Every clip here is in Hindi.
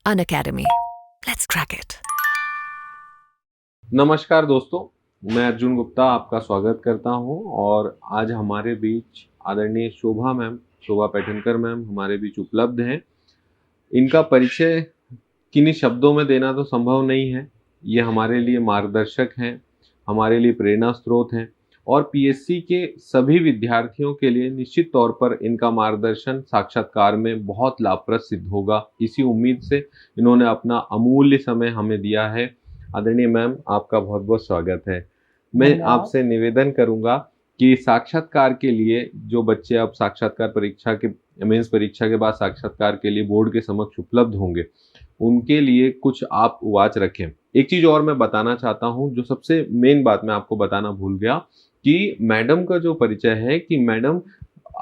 Unacademy. Let's crack it. नमस्कार दोस्तों, मैं अर्जुन गुप्ता आपका स्वागत करता हूं और आज हमारे बीच आदरणीय शोभा पैठनकर मैम हमारे बीच उपलब्ध हैं। इनका परिचय किन्हीं शब्दों में देना तो संभव नहीं है। ये हमारे लिए मार्गदर्शक हैं, हमारे लिए प्रेरणा स्रोत हैं और पीएससी के सभी विद्यार्थियों के लिए निश्चित तौर पर इनका मार्गदर्शन साक्षात्कार में बहुत लाभप्रद सिद्ध होगा। इसी उम्मीद से इन्होंने अपना अमूल्य समय हमें दिया है। आदरणीय मैम, आपका बहुत बहुत स्वागत है। मैं आपसे निवेदन करूंगा कि साक्षात्कार के लिए जो बच्चे अब साक्षात्कार परीक्षा के मेंस परीक्षा के बाद साक्षात्कार के लिए बोर्ड के समक्ष उपलब्ध होंगे, उनके लिए कुछ आप उवाच रखें। एक चीज और मैं बताना चाहता हूं, जो सबसे मेन बात मैं आपको बताना भूल गया कि मैडम का जो परिचय है कि मैडम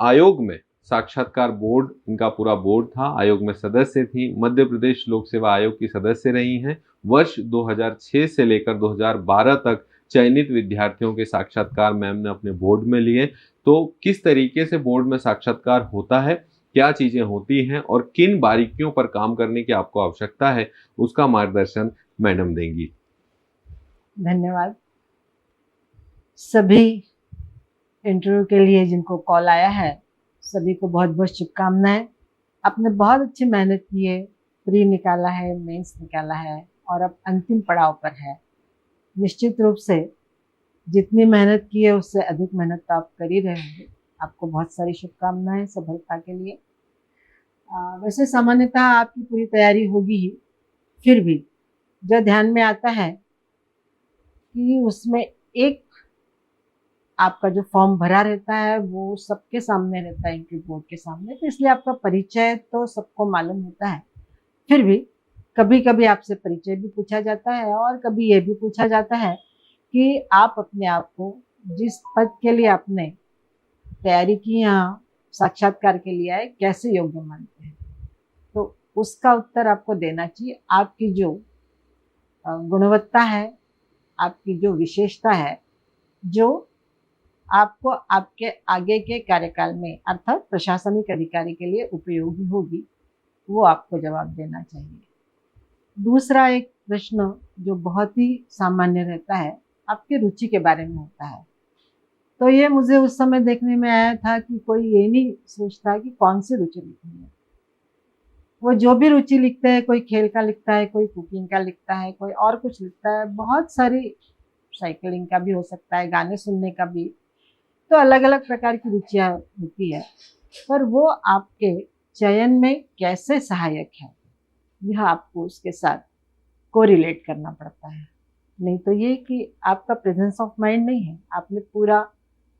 आयोग में साक्षात्कार बोर्ड, इनका पूरा बोर्ड था, आयोग में सदस्य थी, मध्य प्रदेश लोक सेवा आयोग की सदस्य रही हैं। वर्ष 2006 से लेकर 2012 तक चयनित विद्यार्थियों के साक्षात्कार मैम ने अपने बोर्ड में लिए। तो किस तरीके से बोर्ड में साक्षात्कार होता है, क्या चीजें होती हैं और किन बारीकियों पर काम करने की आपको आवश्यकता है, उसका मार्गदर्शन मैडम देंगी। धन्यवाद। सभी इंटरव्यू के लिए जिनको कॉल आया है, सभी को बहुत बहुत शुभकामनाएं। आपने बहुत अच्छी मेहनत की है, प्री निकाला है, मेंस निकाला है और अब अंतिम पड़ाव पर है। निश्चित रूप से जितनी मेहनत की है उससे अधिक मेहनत तो आप कर ही रहे होंगे। आपको बहुत सारी शुभकामनाएं सफलता के लिए। वैसे सामान्यतः आपकी पूरी तैयारी होगी ही, फिर भी जो ध्यान में आता है कि उसमें एक आपका जो फॉर्म भरा रहता है वो सबके सामने रहता है, इंटरव्यू बोर्ड के सामने, तो इसलिए आपका परिचय तो सबको मालूम होता है। फिर भी कभी कभी आपसे परिचय भी पूछा जाता है और कभी ये भी पूछा जाता है कि आप अपने आप को जिस पद के लिए आपने तैयारी की, यहाँ साक्षात्कार के लिए आए, कैसे योग्य मानते हैं। तो उसका उत्तर आपको देना चाहिए। आपकी जो गुणवत्ता है, आपकी जो विशेषता है, जो आपको आपके आगे के कार्यकाल में अर्थात प्रशासनिक अधिकारी के लिए उपयोगी होगी, वो आपको जवाब देना चाहिए। दूसरा एक प्रश्न जो बहुत ही सामान्य रहता है, आपकी रुचि के बारे में होता है। तो ये मुझे उस समय देखने में आया था कि कोई ये नहीं सोचता कि कौन सी रुचि लिखनी है। वो जो भी रुचि लिखते हैं, कोई खेल का लिखता है, कोई कुकिंग का लिखता है, कोई और कुछ लिखता है, बहुत सारी, साइकिलिंग का भी हो सकता है, गाने सुनने का भी। तो अलग अलग प्रकार की रुचियाँ होती है, पर वो आपके चयन में कैसे सहायक है, यह आपको उसके साथ कोरिलेट करना पड़ता है। नहीं तो ये कि आपका प्रेजेंस ऑफ माइंड नहीं है, आपने पूरा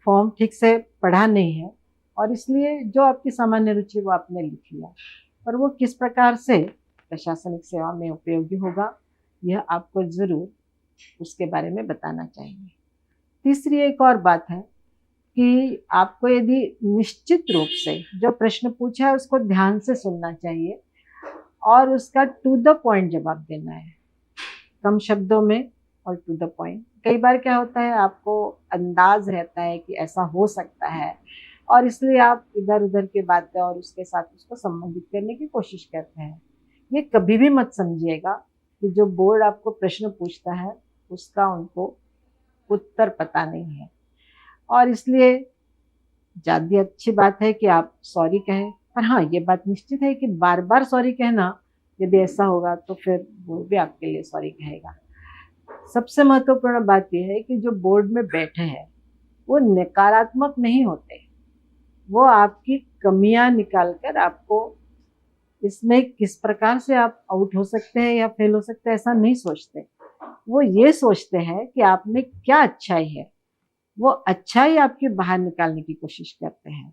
फॉर्म ठीक से पढ़ा नहीं है और इसलिए जो आपकी सामान्य रुचि वो आपने लिख लिया, पर वो किस प्रकार से प्रशासनिक सेवा में उपयोगी होगा, यह आपको ज़रूर उसके बारे में बताना चाहिए। तीसरी एक और बात है कि आपको यदि निश्चित रूप से जो प्रश्न पूछा है उसको ध्यान से सुनना चाहिए और उसका टू द पॉइंट जवाब देना है, कम शब्दों में और टू द पॉइंट। कई बार क्या होता है, आपको अंदाज रहता है कि ऐसा हो सकता है और इसलिए आप इधर उधर की बातें और उसके साथ उसको संबंधित करने की कोशिश करते हैं। ये कभी भी मत समझिएगा कि जो बोर्ड आपको प्रश्न पूछता है उसका उनको उत्तर पता नहीं है और इसलिए ज़्यादा अच्छी बात है कि आप सॉरी कहें। पर हाँ, ये बात निश्चित है कि बार बार सॉरी कहना, यदि ऐसा होगा तो फिर वो भी आपके लिए सॉरी कहेगा। सबसे महत्वपूर्ण बात यह है कि जो बोर्ड में बैठे हैं वो नकारात्मक नहीं होते, वो आपकी कमियां निकाल कर आपको इसमें किस प्रकार से आप आउट हो सकते हैं या फेल हो सकते हैं ऐसा नहीं सोचते। वो ये सोचते हैं कि आप में क्या अच्छाई है, वो अच्छाई आपकी बाहर निकालने की कोशिश करते हैं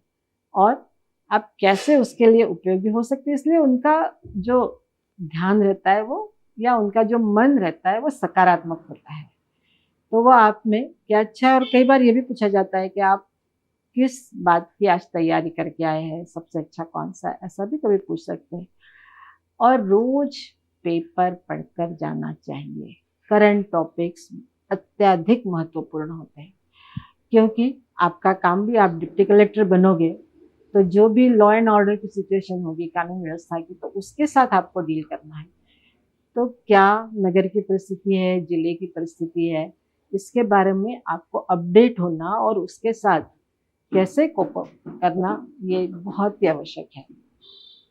और आप कैसे उसके लिए उपयोगी हो सकते हैं। इसलिए उनका जो ध्यान रहता है वो, या उनका जो मन रहता है वो सकारात्मक होता है। तो वो आप में क्या अच्छा है। और कई बार ये भी पूछा जाता है कि आप किस बात की आज तैयारी करके आए हैं, सबसे अच्छा कौन सा है, ऐसा भी कभी पूछ सकते हैं। और रोज पेपर पढ़कर जाना चाहिए। करंट टॉपिक्स अत्यधिक महत्वपूर्ण होते हैं, क्योंकि आपका काम भी, आप डिप्टी कलेक्टर बनोगे तो जो भी लॉ एंड ऑर्डर की सिचुएशन होगी, कानून व्यवस्था की, तो उसके साथ आपको डील करना है। तो क्या नगर की परिस्थिति है, जिले की परिस्थिति है, इसके बारे में आपको अपडेट होना और उसके साथ कैसे कोप अप करना ये बहुत ही आवश्यक है।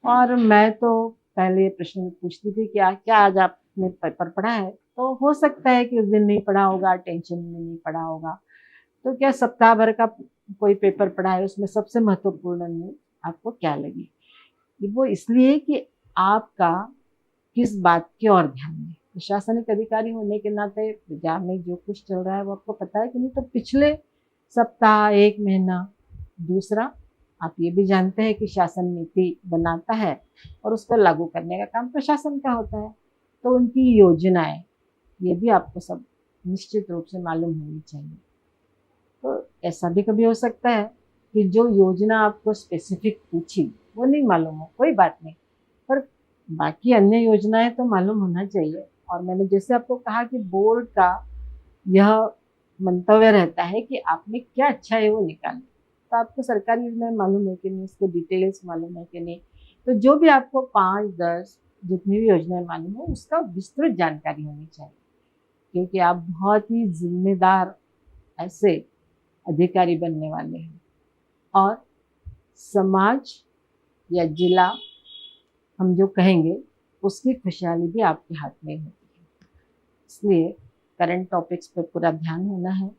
और मैं तो पहले ये प्रश्न पूछती थी क्या क्या आज आपने पेपर पढ़ा है, तो हो सकता है कि उस दिन नहीं पढ़ा होगा, टेंशन में नहीं पढ़ा होगा। तो क्या सप्ताह भर का कोई पेपर पढ़ा है, उसमें सबसे महत्वपूर्ण न्यूज़ आपको क्या लगी? वो इसलिए कि आपका किस बात की ओर ध्यान है। प्रशासनिक अधिकारी होने के नाते बाजार में जो कुछ चल रहा है वो आपको पता है कि नहीं, तो पिछले सप्ताह, 1 महीना। दूसरा, आप ये भी जानते हैं कि शासन नीति बनाता है और उसको लागू करने का काम प्रशासन का होता है, तो उनकी योजनाएं ये भी आपको सब निश्चित रूप से मालूम होनी चाहिए। तो ऐसा भी कभी हो सकता है कि जो योजना आपको स्पेसिफिक पूछी वो नहीं मालूम हो, कोई बात नहीं, पर बाकी अन्य योजनाएं तो मालूम होना चाहिए। और मैंने जैसे आपको कहा कि बोर्ड का यह मंतव्य रहता है कि आपने क्या अच्छा है वो निकालें, तो आपको सरकारी योजनाएं मालूम है कि नहीं, इसके डिटेल्स मालूम है कि नहीं। तो जो भी आपको 5-10 जितनी भी योजनाएं मालूम हो उसका विस्तृत जानकारी होनी चाहिए, क्योंकि आप बहुत ही जिम्मेदार ऐसे अधिकारी बनने वाले हैं और समाज या जिला हम जो कहेंगे उसकी खुशहाली भी आपके हाथ में होती है। इसलिए करंट टॉपिक्स पे पूरा ध्यान होना है।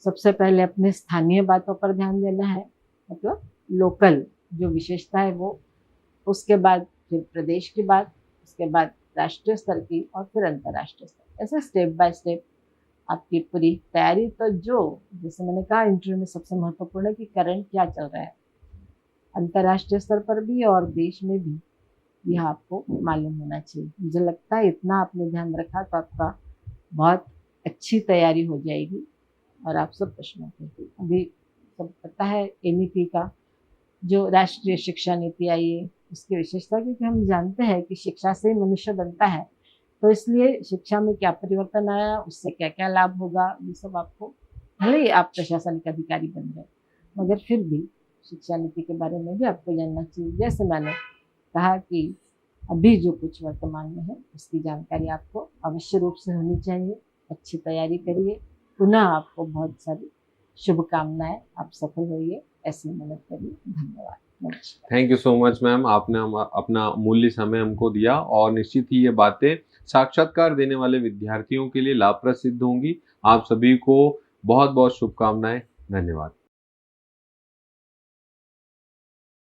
सबसे पहले अपने स्थानीय बातों पर ध्यान देना है, मतलब लोकल जो विशेषता है वो, उसके बाद फिर प्रदेश की बात, उसके बाद राष्ट्रीय स्तर की और फिर अंतर्राष्ट्रीय स्तर। ऐसे स्टेप बाय स्टेप आपकी पूरी तैयारी। तो जो जैसे मैंने कहा इंटरव्यू में सबसे महत्वपूर्ण है कि करंट क्या चल रहा है अंतर्राष्ट्रीय स्तर पर भी और देश में भी, यह आपको मालूम होना चाहिए। मुझे लगता है इतना आपने ध्यान रखा तो आपका बहुत अच्छी तैयारी हो जाएगी और आप सब प्रश्नों के अभी सब पता है NEP का जो राष्ट्रीय शिक्षा नीति आई है उसकी विशेषता, क्योंकि हम जानते हैं कि शिक्षा से मनुष्य बनता है, तो इसलिए शिक्षा में क्या परिवर्तन आया, उससे क्या क्या लाभ होगा, ये सब आपको, भले ही आप प्रशासनिक अधिकारी बन गए मगर फिर भी शिक्षा नीति के बारे में भी आपको जानना चाहिए। जैसे मैंने कहा कि अभी जो कुछ वर्तमान में है उसकी जानकारी आपको अवश्य रूप से होनी चाहिए। अच्छी तैयारी करिए, पुनः आपको बहुत सारी शुभकामनाएं, आप सफल होइए, ऐसी मेहनत करिए। धन्यवाद। Thank you so much ma'am, आपने अपना मूल्य समय हमको दिया और निश्चित ही ये बातें साक्षात्कार देने वाले विद्यार्थियों के लिए लाभप्रद सिद्ध होंगी। आप सभी को बहुत बहुत शुभकामनाएं। धन्यवाद।